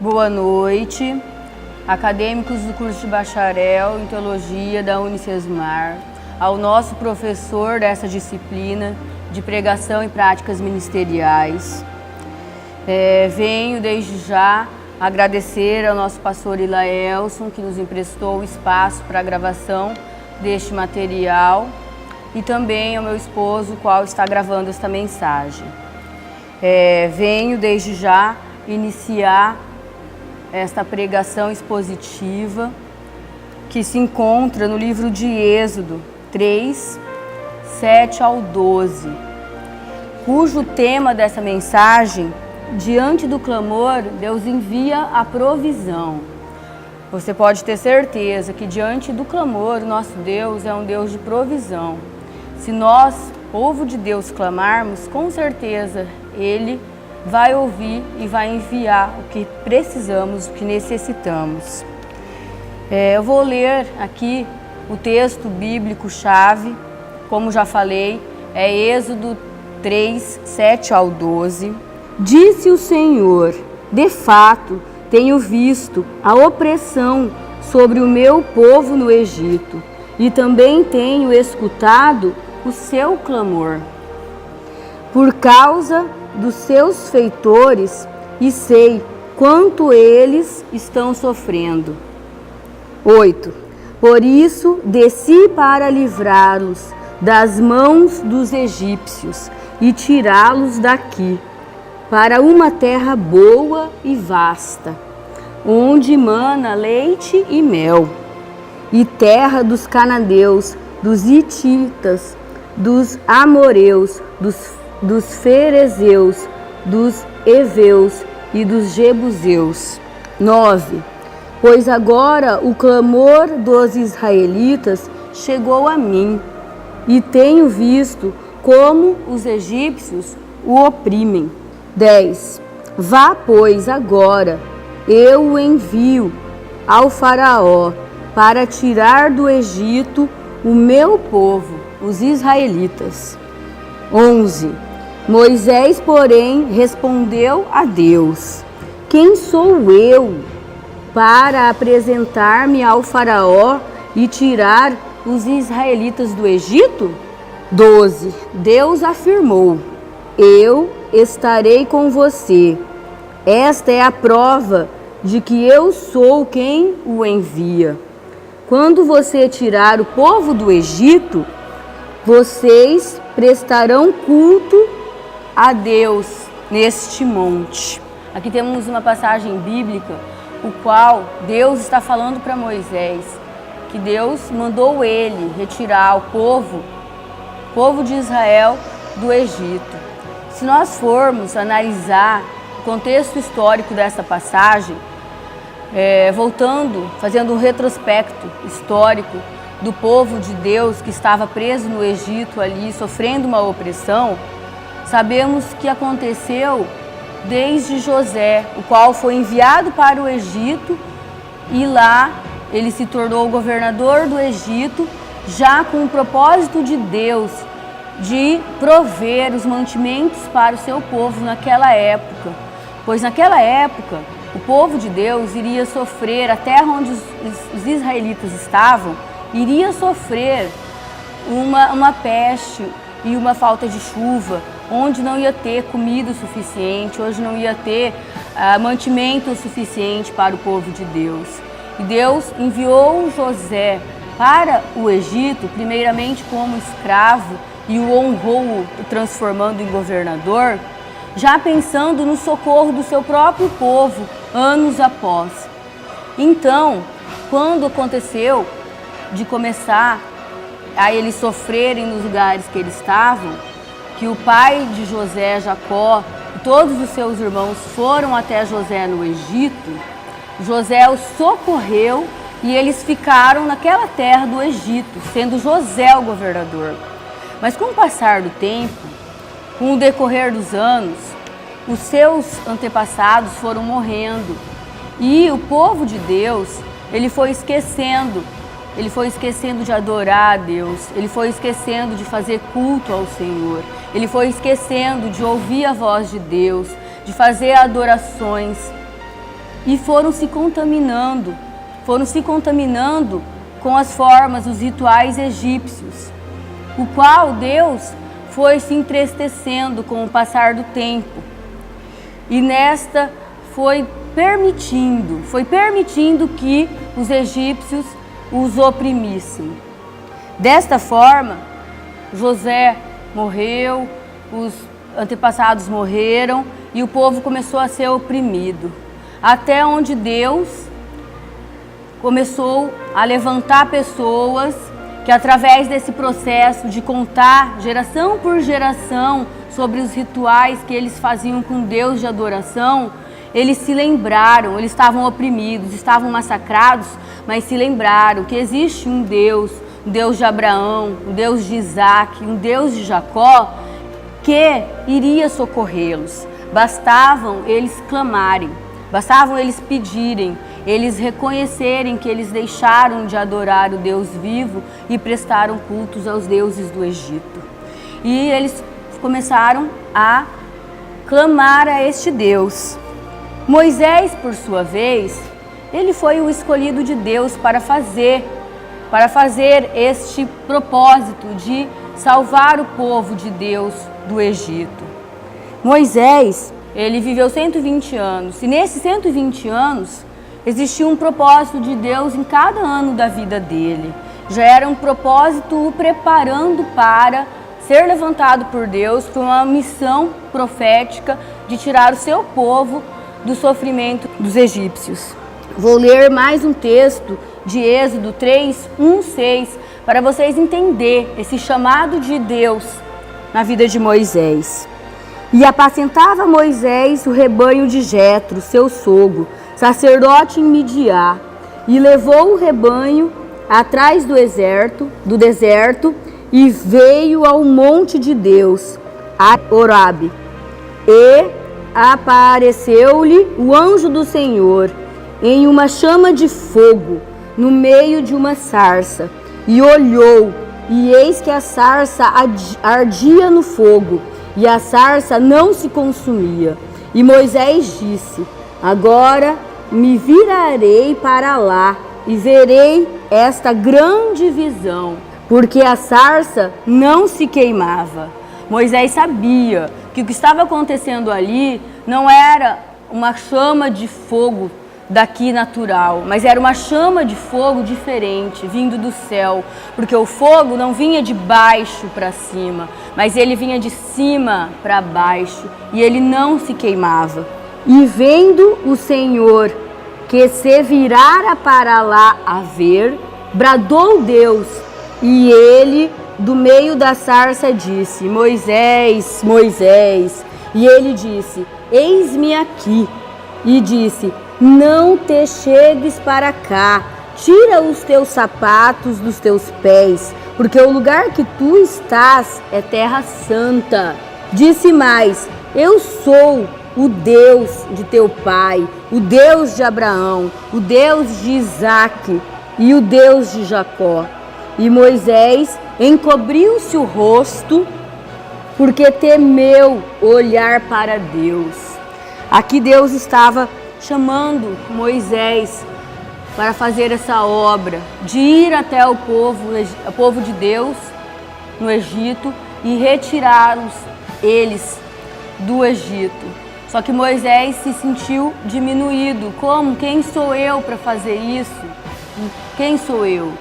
Boa noite, acadêmicos do curso de bacharel em Teologia da Unicesumar, ao nosso professor dessa disciplina de pregação e práticas ministeriais. Venho desde já agradecer ao nosso pastor Ilaelson, que nos emprestou o espaço para a gravação deste material, e também ao meu esposo, o qual está gravando esta mensagem. Venho desde já iniciar esta pregação expositiva que se encontra no livro de Êxodo 3, 7 ao 12, cujo tema dessa mensagem: diante do clamor, Deus envia a provisão. Você pode ter certeza que diante do clamor, nosso Deus é um Deus de provisão. Se nós, povo de Deus, clamarmos, com certeza Ele vai ouvir e vai enviar o que precisamos, o que necessitamos. Eu vou ler aqui o texto bíblico-chave, como já falei, é Êxodo 3, 7 ao 12. Disse o Senhor: de fato, tenho visto a opressão sobre o meu povo no Egito, e também tenho escutado o seu clamor por causa dos seus feitores, e sei quanto eles estão sofrendo. 8. Por isso desci para livrá-los das mãos dos egípcios e tirá-los daqui, para uma terra boa e vasta, onde mana leite e mel, e terra dos cananeus, dos hititas, dos amoreus, dos ferezeus, dos heveus e dos jebuseus. 9. Pois agora o clamor dos israelitas chegou a mim, e tenho visto como os egípcios o oprimem. 10. Vá, pois, agora, eu o envio ao faraó para tirar do Egito o meu povo, os israelitas. 11. Moisés, porém, respondeu a Deus: quem sou eu para apresentar-me ao faraó e tirar os israelitas do Egito? 12. Deus afirmou: eu estarei com você. Esta é a prova de que eu sou quem o envia. Quando você tirar o povo do Egito, vocês prestarão culto a Deus neste monte. Aqui temos uma passagem bíblica, o qual Deus está falando para Moisés, que Deus mandou ele retirar o povo de Israel do Egito. Se nós formos analisar o contexto histórico dessa passagem, fazendo um retrospecto histórico do povo de Deus que estava preso no Egito ali, sofrendo uma opressão, sabemos que aconteceu desde José, o qual foi enviado para o Egito, e lá ele se tornou governador do Egito, já com o propósito de Deus de prover os mantimentos para o seu povo naquela época. Pois naquela época, o povo de Deus iria sofrer, a terra onde os israelitas estavam, iria sofrer uma peste e uma falta de chuva, onde não ia ter comida o suficiente, onde não ia ter mantimento o suficiente para o povo de Deus. E Deus enviou José para o Egito, primeiramente como escravo, e o honrou, transformando em governador, já pensando no socorro do seu próprio povo, anos após. Então, quando aconteceu de começar a eles sofrerem nos lugares que eles estavam, que o pai de José, Jacó, e todos os seus irmãos foram até José no Egito, José os socorreu e eles ficaram naquela terra do Egito, sendo José o governador. Mas com o passar do tempo, com o decorrer dos anos, os seus antepassados foram morrendo e o povo de Deus, ele foi esquecendo de adorar a Deus, ele foi esquecendo de fazer culto ao Senhor, ele foi esquecendo de ouvir a voz de Deus, de fazer adorações. e foram se contaminando com as formas, os rituais egípcios, o qual Deus foi se entristecendo com o passar do tempo. E nesta foi permitindo que os egípcios os oprimissem. Desta forma, José morreu, os antepassados morreram e o povo começou a ser oprimido. Até onde Deus começou a levantar pessoas que, através desse processo de contar geração por geração sobre os rituais que eles faziam com Deus de adoração, eles se lembraram, eles estavam oprimidos, estavam massacrados, mas se lembraram que existe um Deus de Abraão, um Deus de Isaac, um Deus de Jacó, que iria socorrê-los. Bastavam eles clamarem, bastavam eles pedirem, eles reconhecerem que eles deixaram de adorar o Deus vivo e prestaram cultos aos deuses do Egito. E eles começaram a clamar a este Deus. Moisés, por sua vez, ele foi o escolhido de Deus para fazer este propósito de salvar o povo de Deus do Egito. Moisés, ele viveu 120 anos, e nesses 120 anos existia um propósito de Deus em cada ano da vida dele. Já era um propósito o preparando para ser levantado por Deus para uma missão profética de tirar o seu povo do sofrimento dos egípcios. Vou ler mais um texto de Êxodo 3, 1, 6, para vocês entenderem esse chamado de Deus na vida de Moisés. E apacentava Moisés o rebanho de Jetro, seu sogro, sacerdote em Midiá, e levou o rebanho atrás do deserto, e veio ao monte de Deus, a Orabe, e apareceu-lhe o anjo do Senhor em uma chama de fogo no meio de uma sarça, e olhou, e eis que a sarça ardia no fogo, e a sarça não se consumia. E Moisés disse: agora me virarei para lá e verei esta grande visão, porque a sarça não se queimava. Moisés sabia que o que estava acontecendo ali não era uma chama de fogo daqui natural, mas era uma chama de fogo diferente, vindo do céu, porque o fogo não vinha de baixo para cima, mas ele vinha de cima para baixo, e ele não se queimava. E vendo o Senhor que se virara para lá a ver, bradou Deus, e ele do meio da sarça disse: Moisés, Moisés. E ele disse: eis-me aqui. E disse: não te chegues para cá, tira os teus sapatos dos teus pés, porque o lugar que tu estás é terra santa. Disse mais: eu sou o Deus de teu pai, o Deus de Abraão, o Deus de Isaque e o Deus de Jacó. E Moisés encobriu-se o rosto, porque temeu olhar para Deus. Aqui Deus estava chamando Moisés para fazer essa obra, de ir até o povo de Deus no Egito e retirá-los eles do Egito. Só que Moisés se sentiu diminuído. Como? Quem sou eu para fazer isso? Quem sou eu?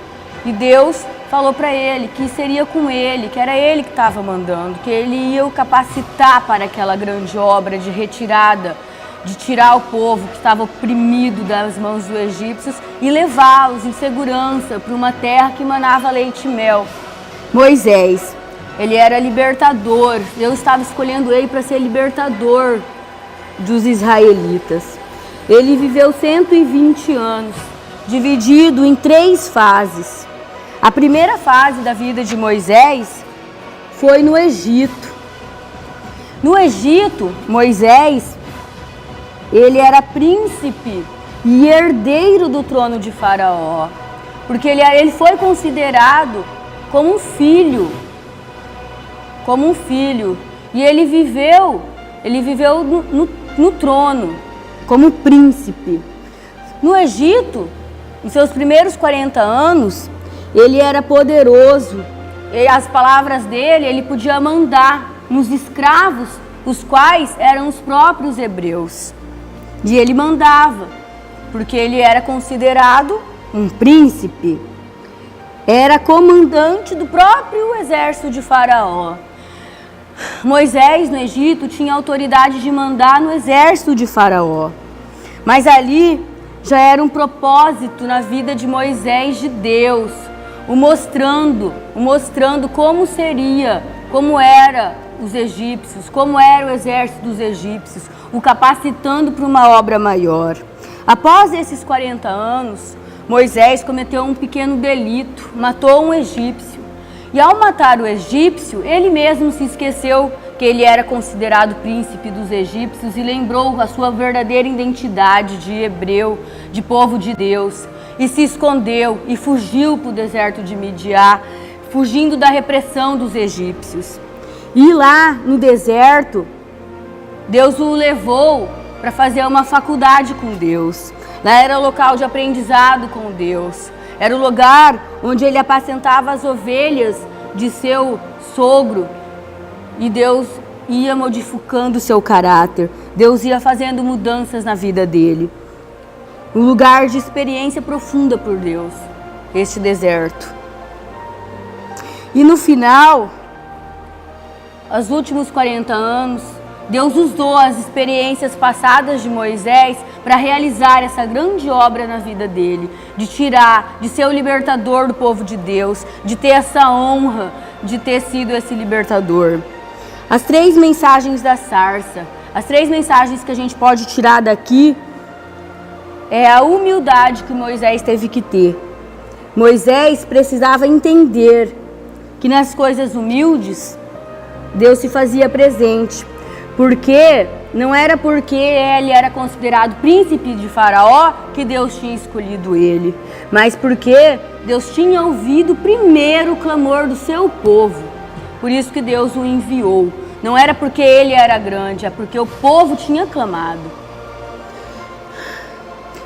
E Deus falou para ele que seria com ele, que era ele que estava mandando, que ele ia o capacitar para aquela grande obra de retirada, de tirar o povo que estava oprimido das mãos dos egípcios e levá-los em segurança para uma terra que manava leite e mel. Moisés, ele era libertador, Deus estava escolhendo ele para ser libertador dos israelitas. Ele viveu 120 anos, dividido em 3 fases. A primeira fase da vida de Moisés foi no Egito. No Egito, Moisés, ele era príncipe e herdeiro do trono de Faraó, porque ele foi considerado como um filho, e ele viveu no trono como príncipe. No Egito, em seus primeiros 40 anos, ele era poderoso. E as palavras dele, ele podia mandar nos escravos, os quais eram os próprios hebreus. E ele mandava, porque ele era considerado um príncipe. Era comandante do próprio exército de Faraó. Moisés, no Egito, tinha autoridade de mandar no exército de Faraó. Mas ali já era um propósito na vida de Moisés de Deus, o mostrando como seria, como era os egípcios, como era o exército dos egípcios, o capacitando para uma obra maior. Após esses 40 anos, Moisés cometeu um pequeno delito, matou um egípcio. E ao matar o egípcio, ele mesmo se esqueceu que ele era considerado príncipe dos egípcios e lembrou a sua verdadeira identidade de hebreu, de povo de Deus, e se escondeu e fugiu para o deserto de Midian, fugindo da repressão dos egípcios. E lá no deserto, Deus o levou para fazer uma faculdade com Deus. Lá era o local de aprendizado com Deus. Era o lugar onde ele apacentava as ovelhas de seu sogro. E Deus ia modificando o seu caráter. Deus ia fazendo mudanças na vida dele. Um lugar de experiência profunda por Deus, este deserto. E no final, os últimos 40 anos, Deus usou as experiências passadas de Moisés para realizar essa grande obra na vida dele, de tirar, de ser o libertador do povo de Deus, de ter essa honra de ter sido esse libertador. As 3 mensagens da sarça, as 3 mensagens que a gente pode tirar daqui é a humildade que Moisés teve que ter. Moisés precisava entender que nas coisas humildes Deus se fazia presente. Porque não era porque ele era considerado príncipe de Faraó que Deus tinha escolhido ele, mas porque Deus tinha ouvido primeiro o clamor do seu povo. Por isso que Deus o enviou. Não era porque ele era grande, é porque o povo tinha clamado.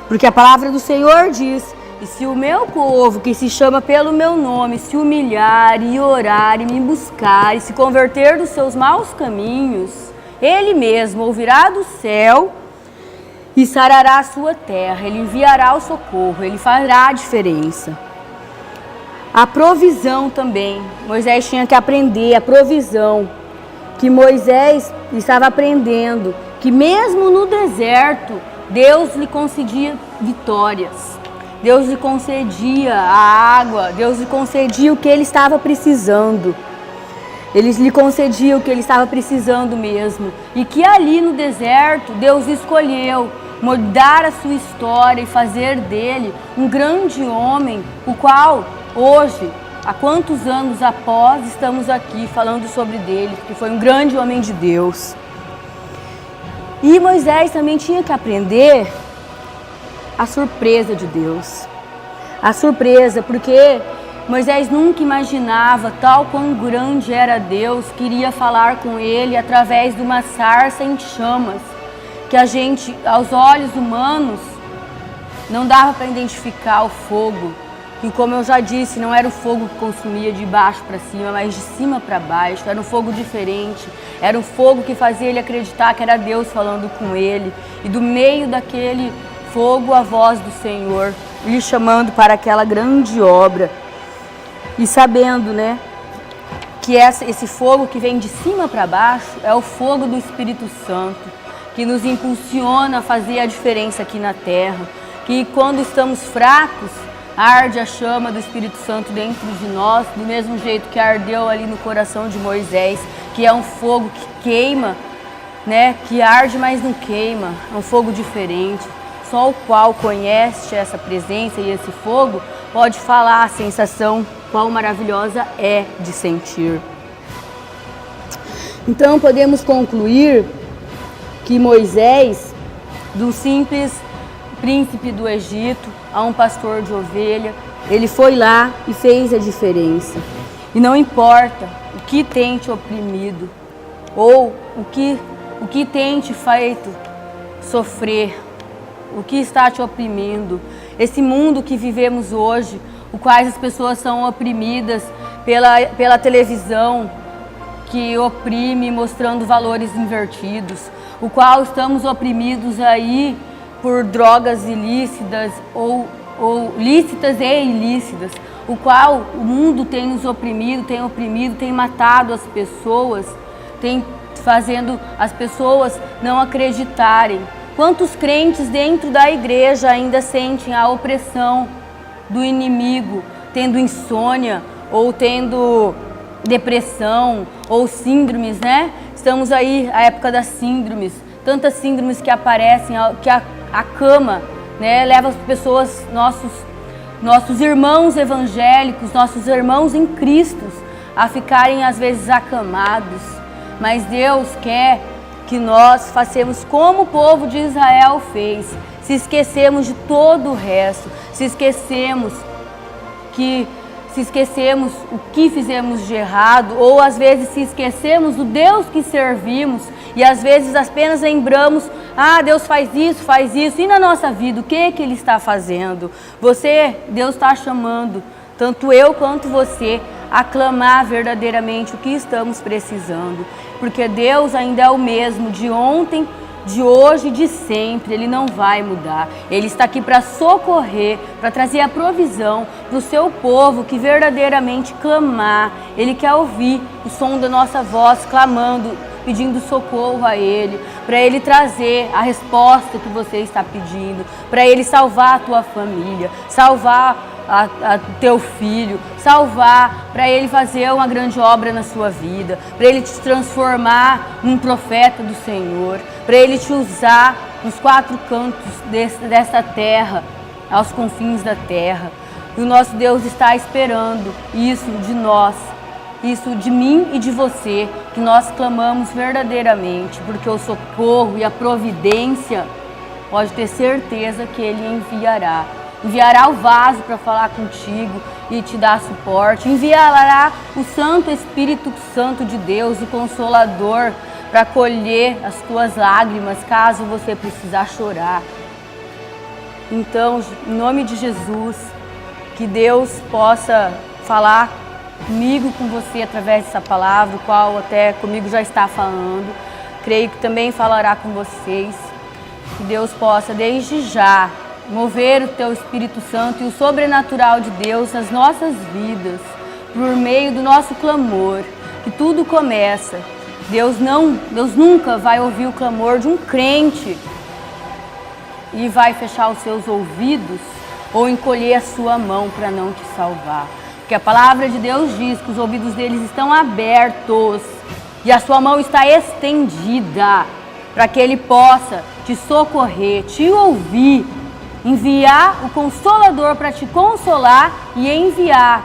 Porque a palavra do Senhor diz: e se o meu povo, que se chama pelo meu nome, se humilhar e orar e me buscar e se converter dos seus maus caminhos, Ele mesmo ouvirá do céu e sarará a sua terra. Ele enviará o socorro, Ele fará a diferença. A provisão também. Moisés tinha que aprender a provisão. Que Moisés estava aprendendo. Que mesmo no deserto, Deus lhe concedia vitórias. Deus lhe concedia a água. Deus lhe concedia o que ele estava precisando. Eles lhe concediam o que ele estava precisando mesmo. E que ali no deserto, Deus escolheu mudar a sua história e fazer dele um grande homem, o qual hoje, há quantos anos após, estamos aqui falando sobre dele, porque foi um grande homem de Deus. E Moisés também tinha que aprender a surpresa de Deus. A surpresa, porque Moisés nunca imaginava tal quão grande era Deus, que iria falar com ele através de uma sarça em chamas, que a gente, aos olhos humanos, não dava para identificar o fogo. E como eu já disse, não era o fogo que consumia de baixo para cima, mas de cima para baixo. Era um fogo diferente, era um fogo que fazia ele acreditar que era Deus falando com ele. E do meio daquele fogo, a voz do Senhor, lhe chamando para aquela grande obra. E sabendo, né, que esse fogo que vem de cima para baixo é o fogo do Espírito Santo, que nos impulsiona a fazer a diferença aqui na terra. Que quando estamos fracos, arde a chama do Espírito Santo dentro de nós, do mesmo jeito que ardeu ali no coração de Moisés, que é um fogo que queima, né, que arde, mas não queima, é um fogo diferente. Só o qual conhece essa presença e esse fogo pode falar a sensação qual maravilhosa é de sentir. Então podemos concluir que Moisés, do simples príncipe do Egito a um pastor de ovelha, ele foi lá e fez a diferença. E não importa o que tem te oprimido ou o que tem te feito sofrer, o que está te oprimindo. Esse mundo que vivemos hoje, o quais as pessoas são oprimidas pela televisão, que oprime mostrando valores invertidos, o qual estamos oprimidos aí por drogas ilícitas ou lícitas e ilícitas, o qual o mundo tem nos oprimido, tem matado as pessoas, tem fazendo as pessoas não acreditarem. Quantos crentes dentro da igreja ainda sentem a opressão do inimigo, tendo insônia ou tendo depressão ou síndromes, né? Estamos aí à época das síndromes, tantas síndromes que aparecem, que a cama, né, leva as pessoas, nossos irmãos evangélicos, nossos irmãos em Cristo, a ficarem às vezes acamados. Mas Deus quer que nós façamos como o povo de Israel fez, se esquecemos de todo o resto, se esquecemos o que fizemos de errado, ou às vezes se esquecemos do Deus que servimos e às vezes apenas lembramos, Deus faz isso, e na nossa vida, o que Ele está fazendo? Deus está chamando, tanto eu quanto você, a clamar verdadeiramente o que estamos precisando, porque Deus ainda é o mesmo de ontem, de hoje e de sempre. Ele não vai mudar. Ele está aqui para socorrer, para trazer a provisão para o seu povo que verdadeiramente clamar. Ele quer ouvir o som da nossa voz clamando, pedindo socorro a Ele, para Ele trazer a resposta que você está pedindo, para Ele salvar a tua família, salvar a teu filho, para Ele fazer uma grande obra na sua vida, para Ele te transformar num profeta do Senhor, para Ele te usar nos quatro cantos desta terra, aos confins da terra. E o nosso Deus está esperando isso de nós, isso de mim e de você, que nós clamamos verdadeiramente, porque o socorro e a providência, pode ter certeza que Ele enviará. Enviará o vaso para falar contigo e te dar suporte. Enviará o Santo Espírito Santo de Deus, o Consolador, para colher as tuas lágrimas, caso você precisar chorar. Então, em nome de Jesus, que Deus possa falar comigo, com você, através dessa palavra, o qual até comigo já está falando. Creio que também falará com vocês. Que Deus possa, desde já, mover o teu Espírito Santo e o sobrenatural de Deus nas nossas vidas, por meio do nosso clamor, que tudo começa. Deus nunca vai ouvir o clamor de um crente e vai fechar os seus ouvidos ou encolher a sua mão para não te salvar. Porque a palavra de Deus diz que os ouvidos deles estão abertos e a sua mão está estendida para que Ele possa te socorrer, te ouvir, enviar o Consolador para te consolar e enviar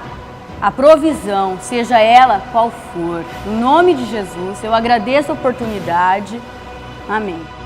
a provisão, seja ela qual for. Em nome de Jesus, eu agradeço a oportunidade. Amém.